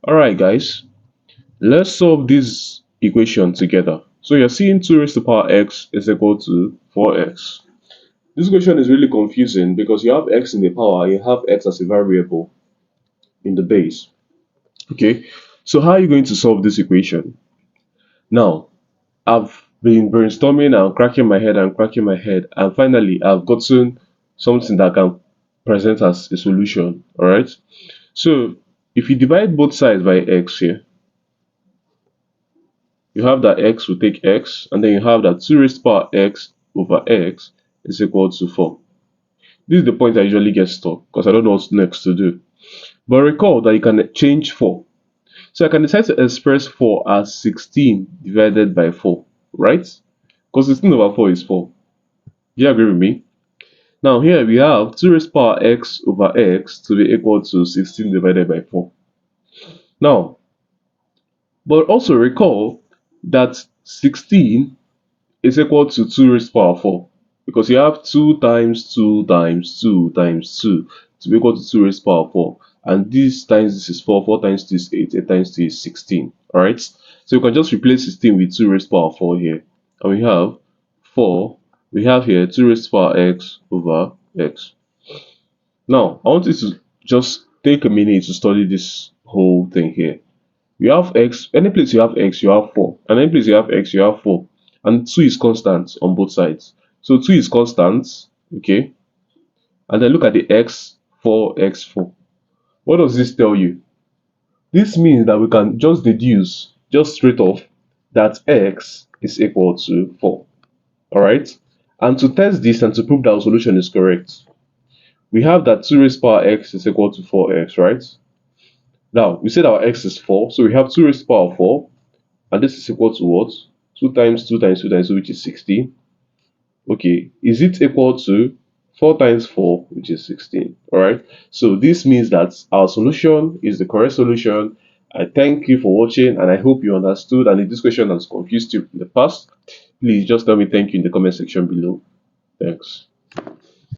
Alright guys, let's solve this equation together. So you're seeing 2 raised to the power x is equal to 4x. This equation is really confusing because you have x in the power and you have x as a variable in the base. Okay, so how are you going to solve this equation? Now, I've been brainstorming and cracking my head, and finally I've gotten something that can present as a solution. Alright, so if you divide both sides by x here, you have that x will take x, and then you have that 2 raised to the power x over x is equal to 4. This is the point I usually get stuck because I don't know what's next to do. But recall that you can change 4. So I can decide to express 4 as 16 divided by 4, right? Because 16 over 4 is 4. Do you agree with me? Now here we have 2 raised to the power x over x to be equal to 16 divided by 4. Now, but also recall that 16 is equal to 2 raised to the power 4, because you have 2 times 2 times 2 times 2 to be equal to 2 raised to the power 4, and this times this is 4, 4 times 2 is 8, 8 times 2 is 16. Alright, so you can just replace 16 with 2 raised to the power 4 here, and we have 4, we have here 2 raised to the power x over x. Now I want you to just take a minute to study this whole thing here. You have x, any place you have x, you have 4. And any place you have x, you have 4. And 2 is constant on both sides. So 2 is constant, okay? And then look at the x, 4, x, 4. What does this tell you? This means that we can just deduce, just straight off, that x is equal to 4. Alright? And to test this and to prove that our solution is correct, we have that 2 raised to the power x is equal to 4x, right? Now, we said our x is 4, so we have 2 raised to the power 4, and this is equal to what? 2 times 2 times 2 times 2, which is 16. Okay, is it equal to 4 times 4, which is 16? Alright, so this means that our solution is the correct solution. I thank you for watching, and I hope you understood, and if this question has confused you in the past, please just tell me thank you in the comment section below. Thanks.